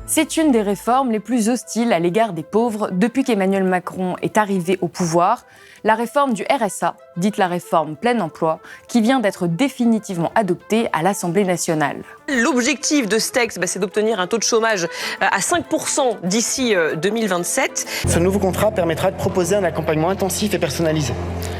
C'est une des réformes les plus hostiles à l'égard des pauvres depuis qu'Emmanuel Macron est arrivé au pouvoir. La réforme du RSA, dite la réforme plein emploi, qui vient d'être définitivement adoptée à l'Assemblée nationale. L'objectif de ce texte, c'est d'obtenir un taux de chômage à 5% d'ici 2027. Ce nouveau contrat permettra de proposer un accompagnement intensif et personnalisé.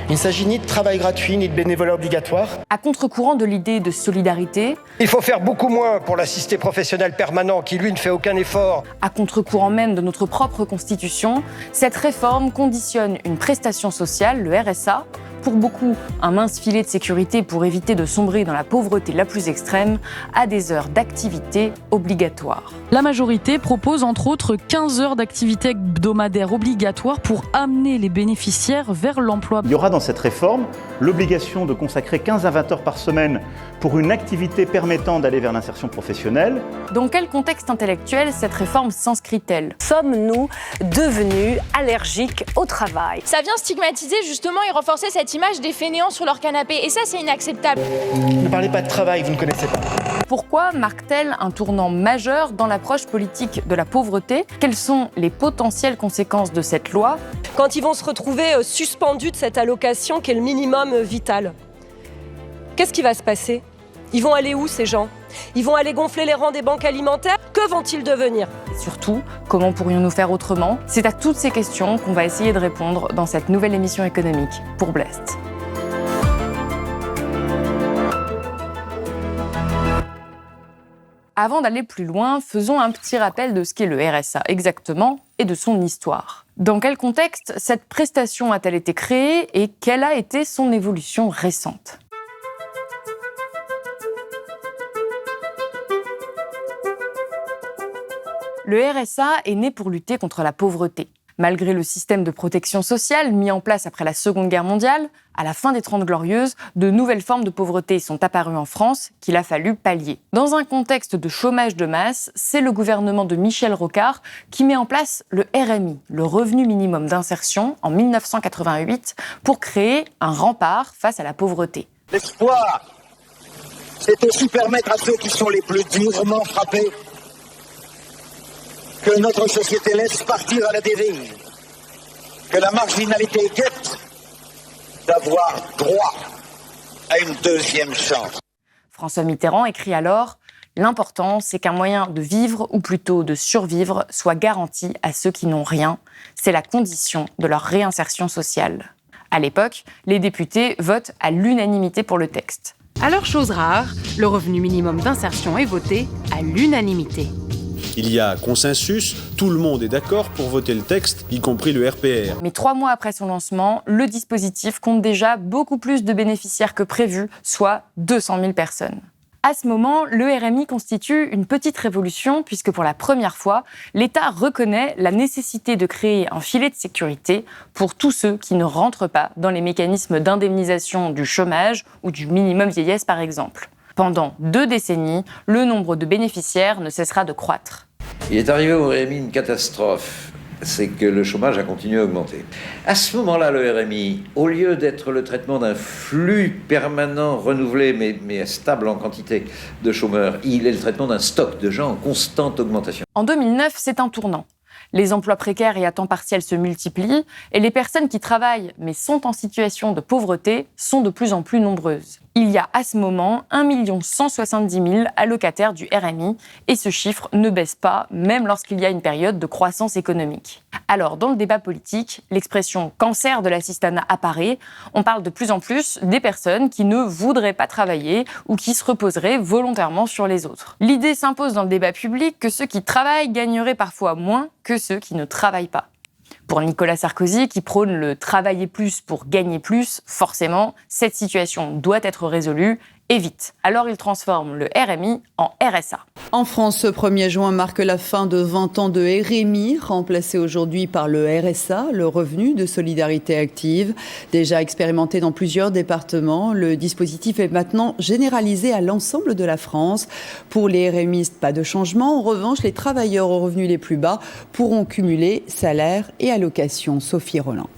Il ne s'agit ni de travail gratuit, ni de bénévolat obligatoire. À contre-courant de l'idée de solidarité. Il faut faire beaucoup moins pour l'assisté professionnel permanent qui, lui, ne fait aucun effort. À contre-courant même de notre propre Constitution, cette réforme conditionne une prestation sociale, le RSA, pour beaucoup un mince filet de sécurité pour éviter de sombrer dans la pauvreté la plus extrême, à des heures d'activité obligatoires. La majorité propose entre autres 15 heures d'activité hebdomadaire obligatoire pour amener les bénéficiaires vers l'emploi. Il y aura dans cette réforme l'obligation de consacrer 15 à 20 heures par semaine pour une activité permettant d'aller vers l'insertion professionnelle. Dans quel contexte intellectuel cette réforme s'inscrit-elle ? Sommes-nous devenus allergiques au travail ? Ça vient stigmatiser justement et renforcer cette image des fainéants sur leur canapé. Et ça, c'est inacceptable. Ne parlez pas de travail, vous ne connaissez pas. Pourquoi marque-t-elle un tournant majeur dans l'approche politique de la pauvreté ? Quelles sont les potentielles conséquences de cette loi ? Quand ils vont se retrouver suspendus de cette allocation qui est le minimum vital, qu'est-ce qui va se passer ? Ils vont aller où, ces gens ? Ils vont aller gonfler les rangs des banques alimentaires ? Que vont-ils devenir ? Et surtout, comment pourrions-nous faire autrement ? C'est à toutes ces questions qu'on va essayer de répondre dans cette nouvelle émission économique pour Blest. Avant d'aller plus loin, faisons un petit rappel de ce qu'est le RSA exactement et de son histoire. Dans quel contexte cette prestation a-t-elle été créée et quelle a été son évolution récente ? Le RSA est né pour lutter contre la pauvreté. Malgré le système de protection sociale mis en place après la Seconde Guerre mondiale, à la fin des 30 Glorieuses, de nouvelles formes de pauvreté sont apparues en France qu'il a fallu pallier. Dans un contexte de chômage de masse, c'est le gouvernement de Michel Rocard qui met en place le RMI, le revenu minimum d'insertion, en 1988, pour créer un rempart face à la pauvreté. L'espoir, c'est aussi permettre à ceux qui sont les plus durement frappés que notre société laisse partir à la dérive, que la marginalité guette, d'avoir droit à une deuxième chance. François Mitterrand écrit alors « L'important, c'est qu'un moyen de vivre, ou plutôt de survivre, soit garanti à ceux qui n'ont rien. C'est la condition de leur réinsertion sociale. » À l'époque, les députés votent à l'unanimité pour le texte. Alors, chose rare, le revenu minimum d'insertion est voté à l'unanimité. Il y a consensus, tout le monde est d'accord pour voter le texte, y compris le RPR. Mais 3 mois après son lancement, le dispositif compte déjà beaucoup plus de bénéficiaires que prévu, soit 200 000 personnes. À ce moment, le RMI constitue une petite révolution puisque pour la première fois, l'État reconnaît la nécessité de créer un filet de sécurité pour tous ceux qui ne rentrent pas dans les mécanismes d'indemnisation du chômage ou du minimum vieillesse par exemple. Pendant 2 décennies, le nombre de bénéficiaires ne cessera de croître. Il est arrivé au RMI une catastrophe, c'est que le chômage a continué à augmenter. À ce moment-là, le RMI, au lieu d'être le traitement d'un flux permanent, renouvelé, mais stable en quantité de chômeurs, il est le traitement d'un stock de gens en constante augmentation. En 2009, c'est un tournant. Les emplois précaires et à temps partiel se multiplient et les personnes qui travaillent mais sont en situation de pauvreté sont de plus en plus nombreuses. Il y a à ce moment 1 170 000 allocataires du RMI et ce chiffre ne baisse pas même lorsqu'il y a une période de croissance économique. Alors, dans le débat politique, l'expression « cancer de l'assistanat » apparaît. On parle de plus en plus des personnes qui ne voudraient pas travailler ou qui se reposeraient volontairement sur les autres. L'idée s'impose dans le débat public que ceux qui travaillent gagneraient parfois moins que ceux qui ne travaillent pas. Pour Nicolas Sarkozy, qui prône le « travailler plus pour gagner plus », forcément, cette situation doit être résolue et vite. Alors il transforme le RMI en RSA. En France, ce 1er juin marque la fin de 20 ans de RMI, remplacé aujourd'hui par le RSA, le revenu de solidarité active. Déjà expérimenté dans plusieurs départements, le dispositif est maintenant généralisé à l'ensemble de la France. Pour les RMistes, pas de changement. En revanche, les travailleurs aux revenus les plus bas pourront cumuler salaire et allocation. Sophie Roland.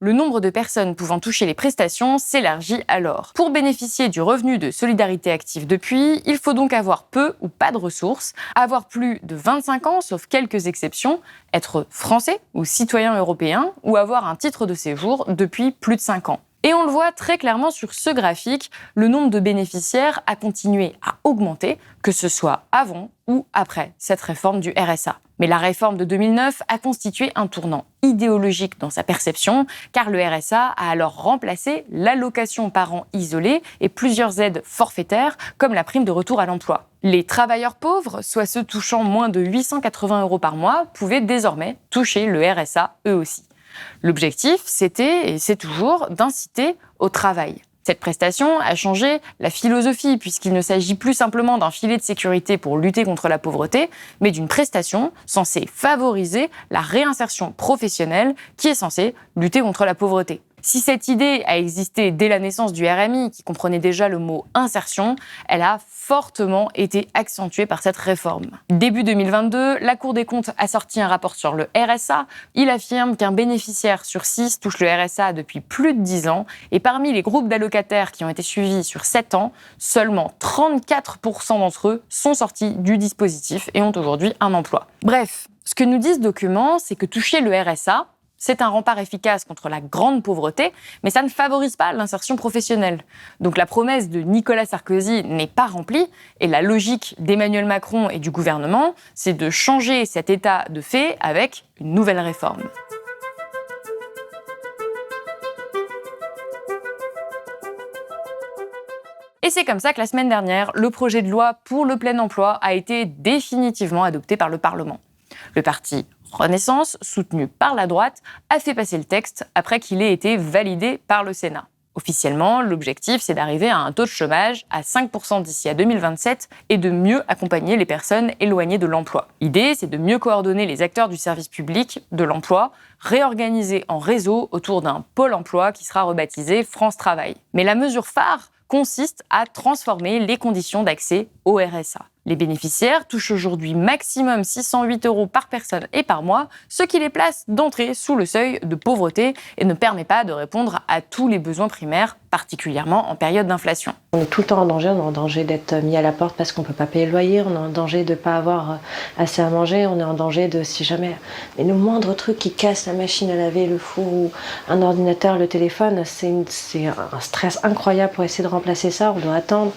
Le nombre de personnes pouvant toucher les prestations s'élargit alors. Pour bénéficier du revenu de solidarité active depuis, il faut donc avoir peu ou pas de ressources, avoir plus de 25 ans, sauf quelques exceptions, être français ou citoyen européen, ou avoir un titre de séjour depuis plus de 5 ans. Et on le voit très clairement sur ce graphique, le nombre de bénéficiaires a continué à augmenter, que ce soit avant ou après cette réforme du RSA. Mais la réforme de 2009 a constitué un tournant idéologique dans sa perception, car le RSA a alors remplacé l'allocation parent isolé et plusieurs aides forfaitaires, comme la prime de retour à l'emploi. Les travailleurs pauvres, soit ceux touchant moins de 880 € par mois, pouvaient désormais toucher le RSA eux aussi. L'objectif, c'était, et c'est toujours, d'inciter au travail. Cette prestation a changé la philosophie, puisqu'il ne s'agit plus simplement d'un filet de sécurité pour lutter contre la pauvreté, mais d'une prestation censée favoriser la réinsertion professionnelle qui est censée lutter contre la pauvreté. Si cette idée a existé dès la naissance du RMI, qui comprenait déjà le mot insertion, elle a fortement été accentuée par cette réforme. Début 2022, la Cour des comptes a sorti un rapport sur le RSA. Il affirme qu'un bénéficiaire sur 6 touche le RSA depuis plus de 10 ans, et parmi les groupes d'allocataires qui ont été suivis sur 7 ans, seulement 34% d'entre eux sont sortis du dispositif et ont aujourd'hui un emploi. Bref, ce que nous dit ce document, c'est que toucher le RSA, c'est un rempart efficace contre la grande pauvreté, mais ça ne favorise pas l'insertion professionnelle. Donc la promesse de Nicolas Sarkozy n'est pas remplie, et la logique d'Emmanuel Macron et du gouvernement, c'est de changer cet état de fait avec une nouvelle réforme. Et c'est comme ça que la semaine dernière, le projet de loi pour le plein emploi a été définitivement adopté par le Parlement. Le parti Renaissance, soutenu par la droite, a fait passer le texte après qu'il ait été validé par le Sénat. Officiellement, l'objectif, c'est d'arriver à un taux de chômage à 5% d'ici à 2027 et de mieux accompagner les personnes éloignées de l'emploi. L'idée, c'est de mieux coordonner les acteurs du service public de l'emploi, réorganisés en réseau autour d'un pôle emploi qui sera rebaptisé France Travail. Mais la mesure phare consiste à transformer les conditions d'accès au RSA. Les bénéficiaires touchent aujourd'hui maximum 608 € par personne et par mois, ce qui les place d'entrée sous le seuil de pauvreté et ne permet pas de répondre à tous les besoins primaires, particulièrement en période d'inflation. On est tout le temps en danger, on est en danger d'être mis à la porte parce qu'on ne peut pas payer le loyer, on est en danger de ne pas avoir assez à manger, on est en danger de, si jamais... Mais le moindre truc qui casse la machine à laver, le four ou un ordinateur, le téléphone, c'est un stress incroyable pour essayer de remplacer ça, on doit attendre.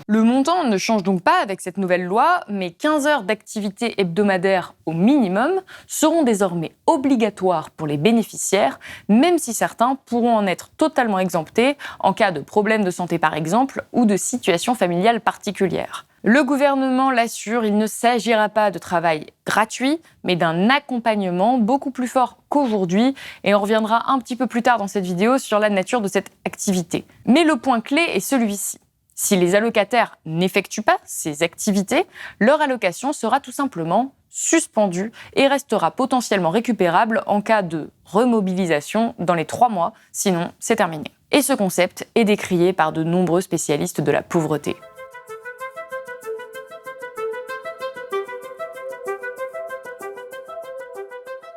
Le montant ne change donc pas avec cette nouvelle loi, mais 15 heures d'activité hebdomadaire au minimum seront désormais obligatoires pour les bénéficiaires, même si certains pourront en être totalement exemptés en cas de problème de santé par exemple, ou de situation familiale particulière. Le gouvernement l'assure, il ne s'agira pas de travail gratuit, mais d'un accompagnement beaucoup plus fort qu'aujourd'hui, et on reviendra un petit peu plus tard dans cette vidéo sur la nature de cette activité. Mais le point clé est celui-ci. Si les allocataires n'effectuent pas ces activités, leur allocation sera tout simplement suspendue et restera potentiellement récupérable en cas de remobilisation dans les 3 mois, sinon c'est terminé. Et ce concept est décrié par de nombreux spécialistes de la pauvreté.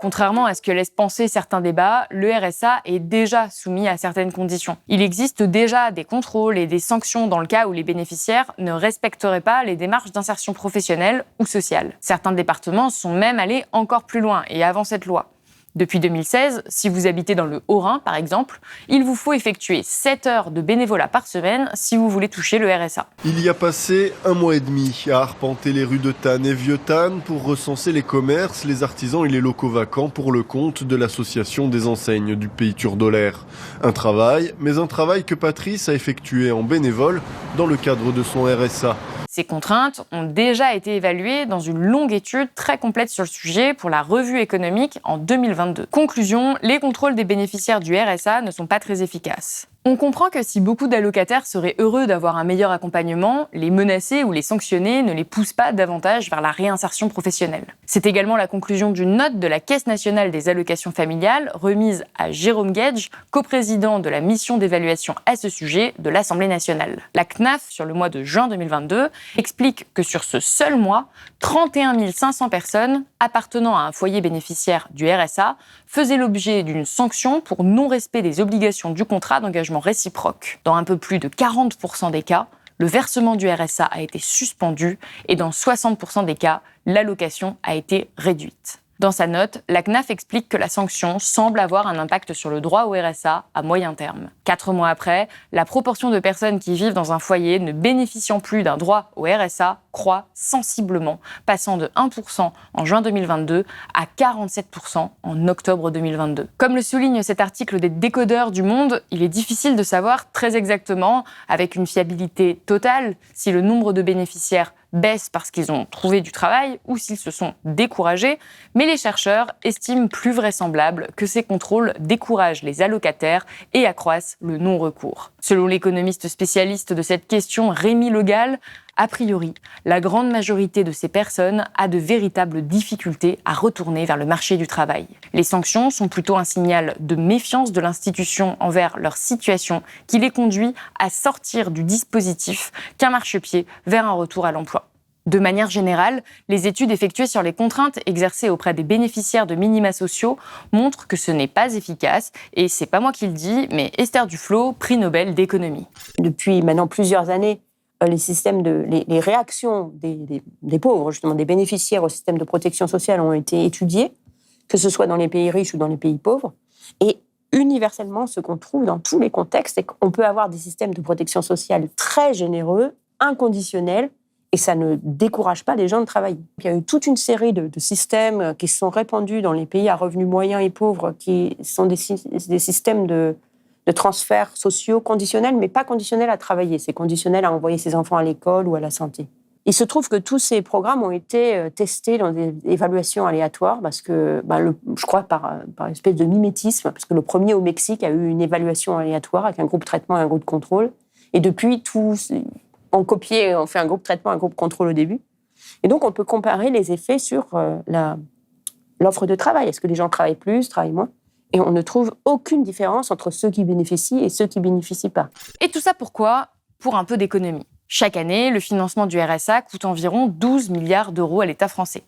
Contrairement à ce que laissent penser certains débats, le RSA est déjà soumis à certaines conditions. Il existe déjà des contrôles et des sanctions dans le cas où les bénéficiaires ne respecteraient pas les démarches d'insertion professionnelle ou sociale. Certains départements sont même allés encore plus loin et avant cette loi. Depuis 2016, si vous habitez dans le Haut-Rhin, par exemple, il vous faut effectuer 7 heures de bénévolat par semaine si vous voulez toucher le RSA. Il y a passé 1 mois et demi à arpenter les rues de Thann et Vieux-Thann pour recenser les commerces, les artisans et les locaux vacants pour le compte de l'association des enseignes du Pays Turdolaire. Un travail que Patrice a effectué en bénévole dans le cadre de son RSA. Ces contraintes ont déjà été évaluées dans une longue étude très complète sur le sujet pour la Revue économique en 2022. Conclusion, les contrôles des bénéficiaires du RSA ne sont pas très efficaces. On comprend que si beaucoup d'allocataires seraient heureux d'avoir un meilleur accompagnement, les menacer ou les sanctionner ne les pousse pas davantage vers la réinsertion professionnelle. C'est également la conclusion d'une note de la Caisse nationale des allocations familiales remise à Jérôme Guedj, coprésident de la mission d'évaluation à ce sujet de l'Assemblée nationale. La CNAF, sur le mois de juin 2022, explique que sur ce seul mois, 31 500 personnes appartenant à un foyer bénéficiaire du RSA faisaient l'objet d'une sanction pour non-respect des obligations du contrat d'engagement réciproque. Dans un peu plus de 40% des cas, le versement du RSA a été suspendu et dans 60% des cas, l'allocation a été réduite. Dans sa note, la CNAF explique que la sanction semble avoir un impact sur le droit au RSA à moyen terme. 4 mois après, la proportion de personnes qui vivent dans un foyer ne bénéficiant plus d'un droit au RSA croît sensiblement, passant de 1% en juin 2022 à 47% en octobre 2022. Comme le souligne cet article des Décodeurs du Monde, il est difficile de savoir très exactement, avec une fiabilité totale, si le nombre de bénéficiaires baissent parce qu'ils ont trouvé du travail ou s'ils se sont découragés, mais les chercheurs estiment plus vraisemblable que ces contrôles découragent les allocataires et accroissent le non-recours. Selon l'économiste spécialiste de cette question Rémi Le Gall, a priori, la grande majorité de ces personnes a de véritables difficultés à retourner vers le marché du travail. Les sanctions sont plutôt un signal de méfiance de l'institution envers leur situation qui les conduit à sortir du dispositif qu'un marchepied vers un retour à l'emploi. De manière générale, les études effectuées sur les contraintes exercées auprès des bénéficiaires de minima sociaux montrent que ce n'est pas efficace, et c'est pas moi qui le dis, mais Esther Duflo, prix Nobel d'économie. Depuis maintenant plusieurs années, les réactions des pauvres, justement des bénéficiaires au système de protection sociale ont été étudiées, que ce soit dans les pays riches ou dans les pays pauvres. Et universellement, ce qu'on trouve dans tous les contextes, c'est qu'on peut avoir des systèmes de protection sociale très généreux, inconditionnels, et ça ne décourage pas les gens de travailler. Il y a eu toute une série de systèmes qui se sont répandus dans les pays à revenus moyens et pauvres, qui sont des systèmes de transferts sociaux conditionnels, mais pas conditionnels à travailler. C'est conditionnel à envoyer ses enfants à l'école ou à la santé. Il se trouve que tous ces programmes ont été testés dans des évaluations aléatoires, parce que, je crois, par une espèce de mimétisme, parce que le premier au Mexique a eu une évaluation aléatoire avec un groupe traitement et un groupe contrôle. Et depuis, tous ont copié, on fait un groupe traitement, un groupe contrôle au début. Et donc, on peut comparer les effets sur l'offre de travail. Est-ce que les gens travaillent plus, travaillent moins ? Et on ne trouve aucune différence entre ceux qui bénéficient et ceux qui ne bénéficient pas. Et tout ça pourquoi ? Pour un peu d'économie. Chaque année, le financement du RSA coûte environ 12 milliards d'euros à l'État français.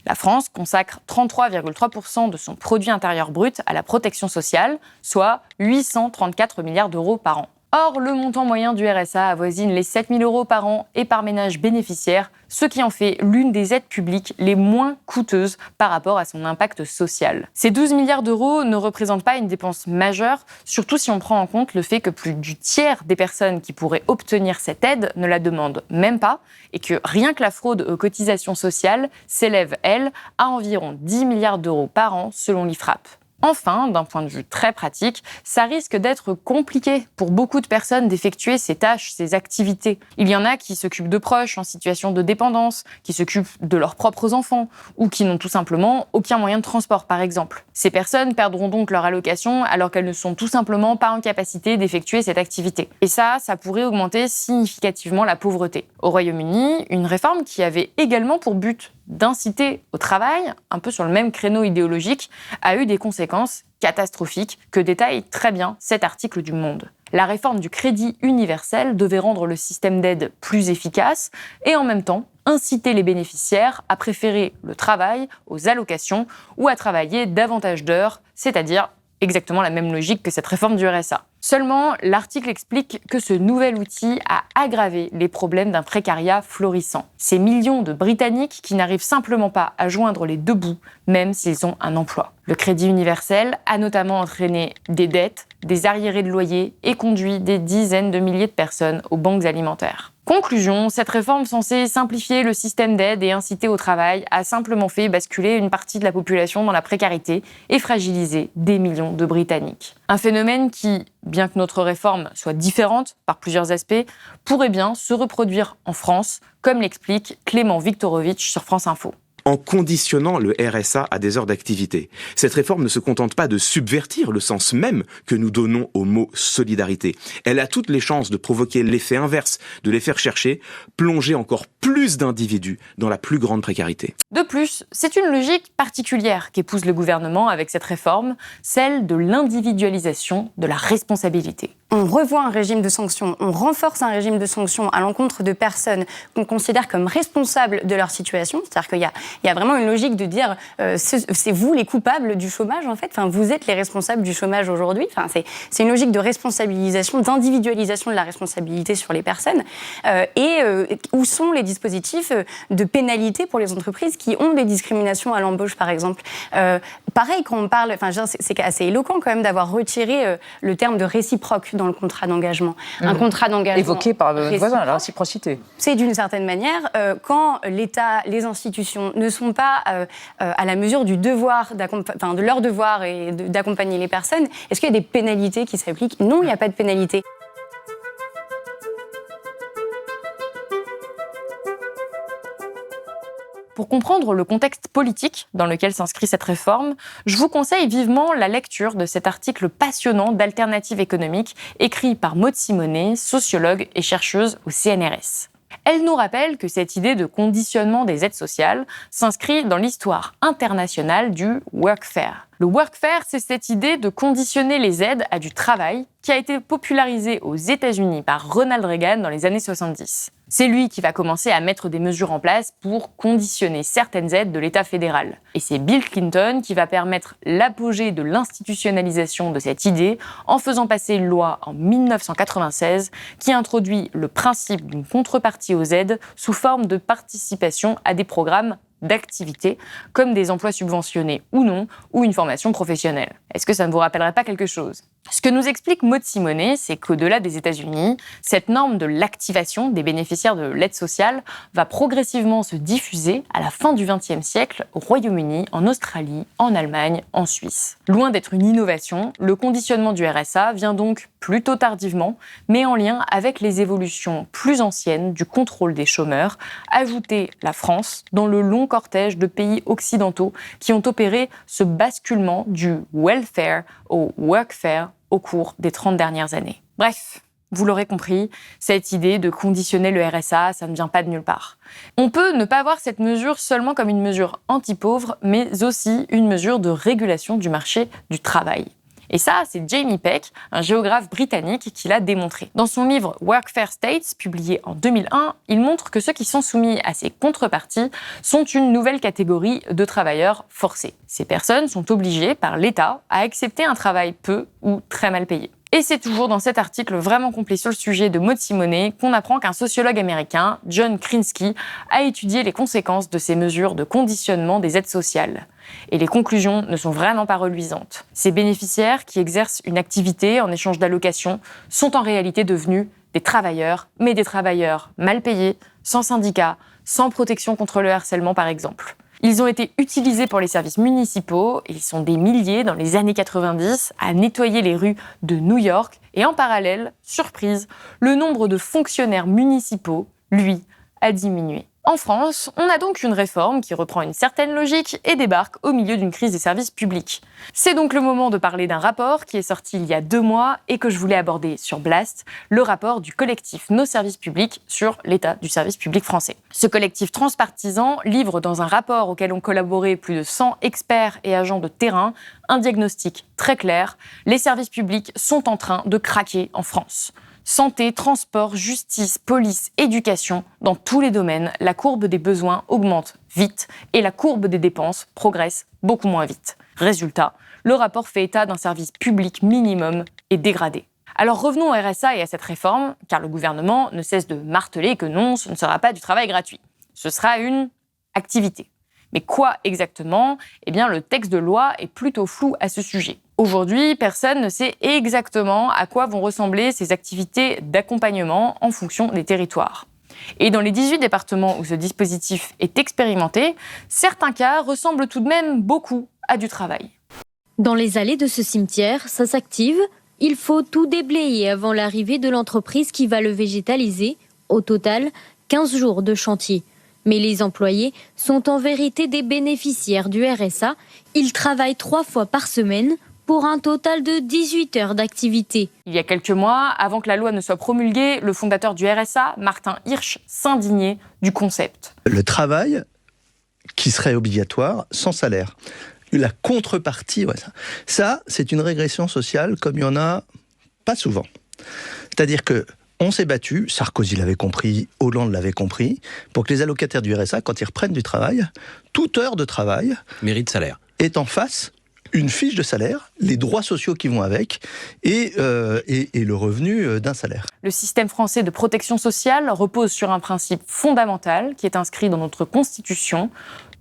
La France consacre 33,3% de son produit intérieur brut à la protection sociale, soit 834 milliards d'euros par an. Or, le montant moyen du RSA avoisine les 7 000 euros par an et par ménage bénéficiaire, ce qui en fait l'une des aides publiques les moins coûteuses par rapport à son impact social. Ces 12 milliards d'euros ne représentent pas une dépense majeure, surtout si on prend en compte le fait que plus du tiers des personnes qui pourraient obtenir cette aide ne la demandent même pas, et que rien que la fraude aux cotisations sociales s'élève, elle, à environ 10 milliards d'euros par an selon l'IFRAP. Enfin, d'un point de vue très pratique, ça risque d'être compliqué pour beaucoup de personnes d'effectuer ces tâches, ces activités. Il y en a qui s'occupent de proches en situation de dépendance, qui s'occupent de leurs propres enfants, ou qui n'ont tout simplement aucun moyen de transport, par exemple. Ces personnes perdront donc leur allocation alors qu'elles ne sont tout simplement pas en capacité d'effectuer cette activité. Et ça pourrait augmenter significativement la pauvreté. Au Royaume-Uni, une réforme qui avait également pour but d'inciter au travail, un peu sur le même créneau idéologique, a eu des conséquences catastrophiques que détaille très bien cet article du Monde. La réforme du crédit universel devait rendre le système d'aide plus efficace et en même temps inciter les bénéficiaires à préférer le travail aux allocations ou à travailler davantage d'heures, c'est-à-dire exactement la même logique que cette réforme du RSA. Seulement, l'article explique que ce nouvel outil a aggravé les problèmes d'un précariat florissant. Ces millions de Britanniques qui n'arrivent simplement pas à joindre les deux bouts, même s'ils ont un emploi. Le crédit universel a notamment entraîné des dettes, des arriérés de loyer et conduit des dizaines de milliers de personnes aux banques alimentaires. Conclusion, cette réforme censée simplifier le système d'aide et inciter au travail a simplement fait basculer une partie de la population dans la précarité et fragiliser des millions de Britanniques. Un phénomène qui, bien que notre réforme soit différente par plusieurs aspects, pourrait bien se reproduire en France, comme l'explique Clément Viktorovitch sur France Info. en conditionnant le RSA à des heures d'activité. Cette réforme ne se contente pas de subvertir le sens même que nous donnons au mot solidarité. Elle a toutes les chances de provoquer l'effet inverse, de les faire chercher, plonger encore plus d'individus dans la plus grande précarité. De plus, c'est une logique particulière qu'épouse le gouvernement avec cette réforme, celle de l'individualisation de la responsabilité. On revoit un régime de sanctions, on renforce un régime de sanctions à l'encontre de personnes qu'on considère comme responsables de leur situation. C'est-à-dire qu'il y a vraiment une logique de dire c'est vous les coupables du chômage en fait. Enfin, vous êtes les responsables du chômage aujourd'hui. Enfin, c'est une logique de responsabilisation, d'individualisation de la responsabilité sur les personnes. Où sont les dispositifs de pénalité pour les entreprises qui ont des discriminations à l'embauche par exemple. Pareil quand on parle, enfin c'est assez éloquent quand même d'avoir retiré le terme de réciproque dans le contrat d'engagement. Un contrat d'engagement évoqué par le voisin, la réciprocité. C'est d'une certaine manière, quand l'État, les institutions ne sont pas à la mesure du devoir, de leur devoir et d'accompagner les personnes, est-ce qu'il y a des pénalités qui s'appliquent ? Non, il n'y a pas de pénalité. Pour comprendre le contexte politique dans lequel s'inscrit cette réforme, je vous conseille vivement la lecture de cet article passionnant d'Alternative économique écrit par Maud Simonet, sociologue et chercheuse au CNRS. Elle nous rappelle que cette idée de conditionnement des aides sociales s'inscrit dans l'histoire internationale du workfare. Le workfare, c'est cette idée de conditionner les aides à du travail qui a été popularisée aux États-Unis par Ronald Reagan dans les années 70. C'est lui qui va commencer à mettre des mesures en place pour conditionner certaines aides de l'État fédéral. Et c'est Bill Clinton qui va permettre l'apogée de l'institutionnalisation de cette idée en faisant passer une loi en 1996 qui introduit le principe d'une contrepartie aux aides sous forme de participation à des programmes d'activités, comme des emplois subventionnés ou non, ou une formation professionnelle. Est-ce que ça ne vous rappellerait pas quelque chose ? Ce que nous explique Maud Simonet, c'est qu'au-delà des États-Unis, cette norme de l'activation des bénéficiaires de l'aide sociale va progressivement se diffuser à la fin du XXe siècle au Royaume-Uni, en Australie, en Allemagne, en Suisse. Loin d'être une innovation, le conditionnement du RSA vient donc plutôt tardivement, mais en lien avec les évolutions plus anciennes du contrôle des chômeurs, ajoutez la France dans le long cortège de pays occidentaux qui ont opéré ce basculement du welfare au workfare au cours des 30 dernières années. Bref, vous l'aurez compris, cette idée de conditionner le RSA, ça ne vient pas de nulle part. On peut ne pas voir cette mesure seulement comme une mesure anti-pauvre, mais aussi une mesure de régulation du marché du travail. Et ça, c'est Jamie Peck, un géographe britannique, qui l'a démontré. Dans son livre Workfare States, publié en 2001, il montre que ceux qui sont soumis à ces contreparties sont une nouvelle catégorie de travailleurs forcés. Ces personnes sont obligées par l'État à accepter un travail peu ou très mal payé. Et c'est toujours dans cet article vraiment complet sur le sujet de Maud Simonet qu'on apprend qu'un sociologue américain, John Krinsky, a étudié les conséquences de ces mesures de conditionnement des aides sociales. Et les conclusions ne sont vraiment pas reluisantes. Ces bénéficiaires qui exercent une activité en échange d'allocations sont en réalité devenus des travailleurs, mais des travailleurs mal payés, sans syndicat, sans protection contre le harcèlement par exemple. Ils ont été utilisés pour les services municipaux, et ils sont des milliers dans les années 90 à nettoyer les rues de New York. Et en parallèle, surprise, le nombre de fonctionnaires municipaux, lui, a diminué. En France, on a donc une réforme qui reprend une certaine logique et débarque au milieu d'une crise des services publics. C'est donc le moment de parler d'un rapport qui est sorti il y a 2 mois et que je voulais aborder sur Blast, le rapport du collectif Nos Services Publics sur l'état du service public français. Ce collectif transpartisan livre dans un rapport auquel ont collaboré plus de 100 experts et agents de terrain un diagnostic très clair. Les services publics sont en train de craquer en France. Santé, transport, justice, police, éducation, dans tous les domaines, la courbe des besoins augmente vite et la courbe des dépenses progresse beaucoup moins vite. Résultat, le rapport fait état d'un service public minimum et dégradé. Alors revenons au RSA et à cette réforme, car le gouvernement ne cesse de marteler que non, ce ne sera pas du travail gratuit. Ce sera une activité. Mais quoi exactement ? Eh bien, le texte de loi est plutôt flou à ce sujet. Aujourd'hui, personne ne sait exactement à quoi vont ressembler ces activités d'accompagnement en fonction des territoires. Et dans les 18 départements où ce dispositif est expérimenté, certains cas ressemblent tout de même beaucoup à du travail. Dans les allées de ce cimetière, ça s'active. Il faut tout déblayer avant l'arrivée de l'entreprise qui va le végétaliser. Au total, 15 jours de chantier. Mais les employés sont en vérité des bénéficiaires du RSA. Ils travaillent 3 fois par semaine pour un total de 18 heures d'activité. Il y a quelques mois, avant que la loi ne soit promulguée, le fondateur du RSA, Martin Hirsch, s'indignait du concept. Le travail qui serait obligatoire sans salaire. La contrepartie, ça c'est une régression sociale comme il n'y en a pas souvent. C'est-à-dire que on s'est battu, Sarkozy l'avait compris, Hollande l'avait compris, pour que les allocataires du RSA, quand ils reprennent du travail, toute heure de travail mérite salaire. Est en face une fiche de salaire, les droits sociaux qui vont avec et le revenu d'un salaire. Le système français de protection sociale repose sur un principe fondamental qui est inscrit dans notre Constitution.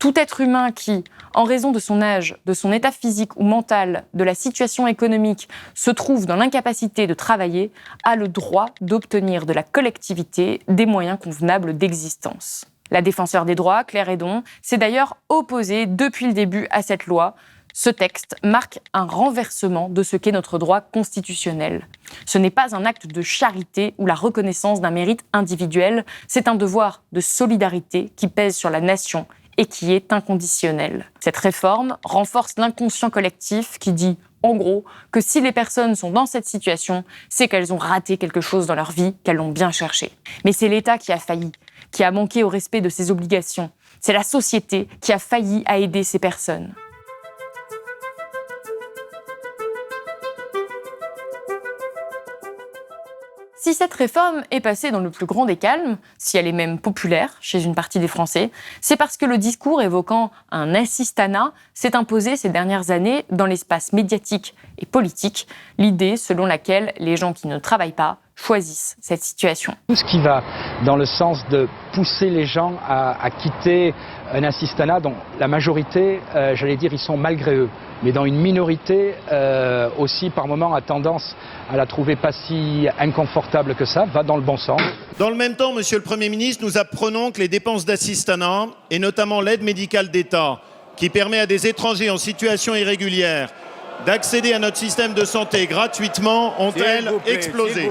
Tout être humain qui, en raison de son âge, de son état physique ou mental, de la situation économique, se trouve dans l'incapacité de travailler, a le droit d'obtenir de la collectivité des moyens convenables d'existence. La défenseure des droits, Claire Hédon, s'est d'ailleurs opposée depuis le début à cette loi. Ce texte marque un renversement de ce qu'est notre droit constitutionnel. Ce n'est pas un acte de charité ou la reconnaissance d'un mérite individuel, c'est un devoir de solidarité qui pèse sur la nation et qui est inconditionnel. Cette réforme renforce l'inconscient collectif qui dit, en gros, que si les personnes sont dans cette situation, c'est qu'elles ont raté quelque chose dans leur vie, qu'elles l'ont bien cherché. Mais c'est l'État qui a failli, qui a manqué au respect de ses obligations. C'est la société qui a failli à aider ces personnes. Si cette réforme est passée dans le plus grand des calmes, si elle est même populaire chez une partie des Français, c'est parce que le discours évoquant un assistanat s'est imposé ces dernières années dans l'espace médiatique et politique, l'idée selon laquelle les gens qui ne travaillent pas choisissent cette situation. Tout ce qui va dans le sens de pousser les gens à quitter un assistanat dont la majorité, j'allais dire, ils sont malgré eux. Mais dans une minorité aussi, par moment, a tendance à la trouver pas si inconfortable que ça, va dans le bon sens. Dans le même temps, Monsieur le Premier ministre, nous apprenons que les dépenses d'assistanat, et notamment l'aide médicale d'État, qui permet à des étrangers en situation irrégulière d'accéder à notre système de santé gratuitement, ont-elles explosé.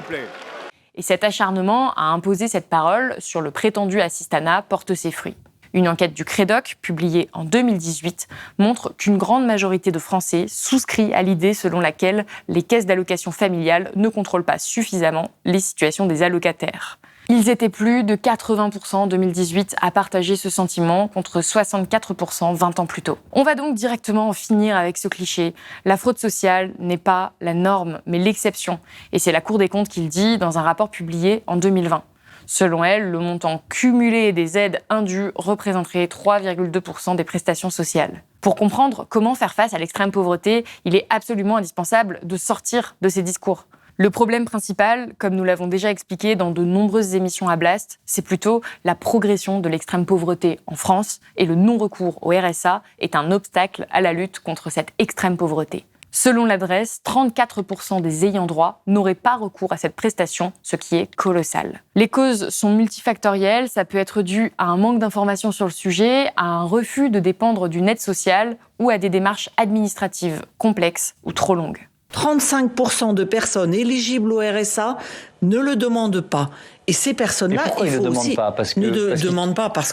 Et cet acharnement à imposer cette parole sur le prétendu assistanat porte ses fruits. Une enquête du Crédoc, publiée en 2018, montre qu'une grande majorité de Français souscrit à l'idée selon laquelle les caisses d'allocation familiale ne contrôlent pas suffisamment les situations des allocataires. Ils étaient plus de 80% en 2018 à partager ce sentiment, contre 64% 20 ans plus tôt. On va donc directement en finir avec ce cliché. La fraude sociale n'est pas la norme, mais l'exception. Et c'est la Cour des comptes qui le dit dans un rapport publié en 2020. Selon elle, le montant cumulé des aides indues représenterait 3,2% des prestations sociales. Pour comprendre comment faire face à l'extrême pauvreté, il est absolument indispensable de sortir de ces discours. Le problème principal, comme nous l'avons déjà expliqué dans de nombreuses émissions à Blast, c'est plutôt la progression de l'extrême pauvreté en France, et le non-recours au RSA est un obstacle à la lutte contre cette extrême pauvreté. Selon l'adresse, 34% des ayants droit n'auraient pas recours à cette prestation, ce qui est colossal. Les causes sont multifactorielles, ça peut être dû à un manque d'informations sur le sujet, à un refus de dépendre d'une aide sociale ou à des démarches administratives complexes ou trop longues. 35% de personnes éligibles au RSA ne le demandent pas. Et ces personnes-là, il faut aussi ne demandent pas parce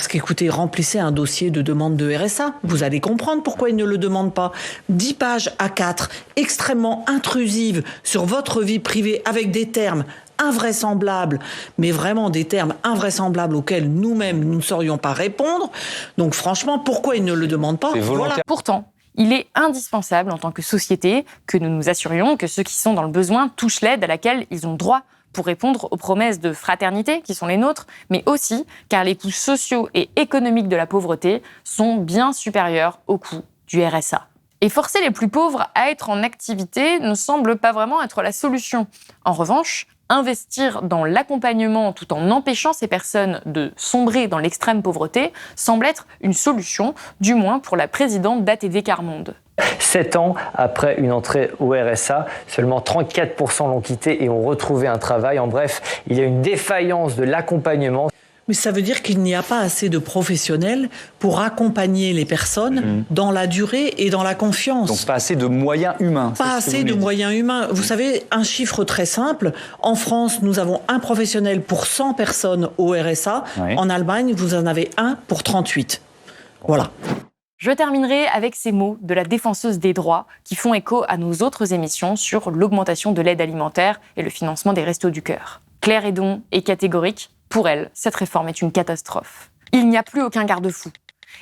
qu'écoutez, remplissez un dossier de demande de RSA. Vous allez comprendre pourquoi ils ne le demandent pas. 10 pages A4, extrêmement intrusives sur votre vie privée avec des termes invraisemblables, mais vraiment des termes invraisemblables auxquels nous-mêmes, nous ne saurions pas répondre. Donc franchement, pourquoi ils ne le demandent pas ? Voilà. Pourtant, il est indispensable en tant que société que nous nous assurions que ceux qui sont dans le besoin touchent l'aide à laquelle ils ont droit pour répondre aux promesses de fraternité qui sont les nôtres, mais aussi car les coûts sociaux et économiques de la pauvreté sont bien supérieurs aux coûts du RSA. Et forcer les plus pauvres à être en activité ne semble pas vraiment être la solution. En revanche, investir dans l'accompagnement tout en empêchant ces personnes de sombrer dans l'extrême pauvreté semble être une solution, du moins pour la présidente d'ATD Quart Monde. 7 ans après une entrée au RSA, seulement 34% l'ont quitté et ont retrouvé un travail. En bref, il y a une défaillance de l'accompagnement. Mais ça veut dire qu'il n'y a pas assez de professionnels pour accompagner les personnes dans la durée et dans la confiance. Donc pas assez de moyens humains. Pas assez de moyens humains. Vous savez, un chiffre très simple, en France, nous avons un professionnel pour 100 personnes au RSA. Oui. En Allemagne, vous en avez un pour 38. Voilà. Je terminerai avec ces mots de la défenseuse des droits qui font écho à nos autres émissions sur l'augmentation de l'aide alimentaire et le financement des Restos du Cœur. Claire Hédon est catégorique. Pour elle, cette réforme est une catastrophe. Il n'y a plus aucun garde-fou.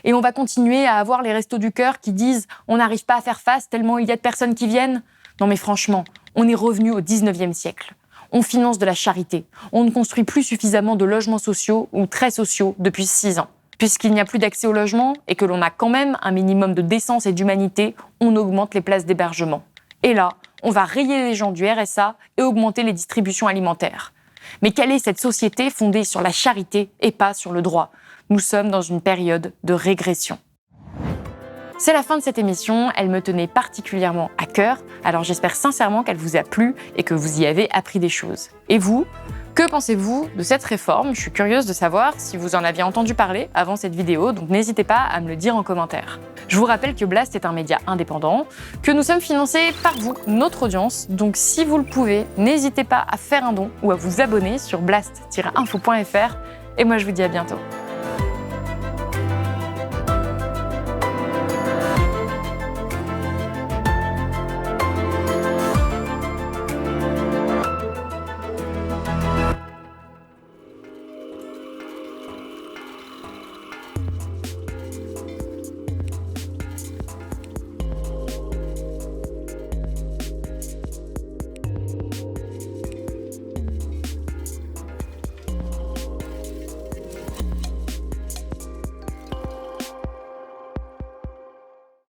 Et on va continuer à avoir les Restos du Cœur qui disent « on n'arrive pas à faire face tellement il y a de personnes qui viennent ». Non mais franchement, on est revenu au 19e siècle. On finance de la charité. On ne construit plus suffisamment de logements sociaux ou très sociaux depuis 6 ans. Puisqu'il n'y a plus d'accès au logement et que l'on a quand même un minimum de décence et d'humanité, on augmente les places d'hébergement. Et là, on va rayer les gens du RSA et augmenter les distributions alimentaires. Mais quelle est cette société fondée sur la charité et pas sur le droit ? Nous sommes dans une période de régression. C'est la fin de cette émission, elle me tenait particulièrement à cœur, alors j'espère sincèrement qu'elle vous a plu et que vous y avez appris des choses. Et vous ? Que pensez-vous de cette réforme ? Je suis curieuse de savoir si vous en aviez entendu parler avant cette vidéo, donc n'hésitez pas à me le dire en commentaire. Je vous rappelle que Blast est un média indépendant, que nous sommes financés par vous, notre audience, donc si vous le pouvez, n'hésitez pas à faire un don ou à vous abonner sur blast-info.fr et moi je vous dis à bientôt.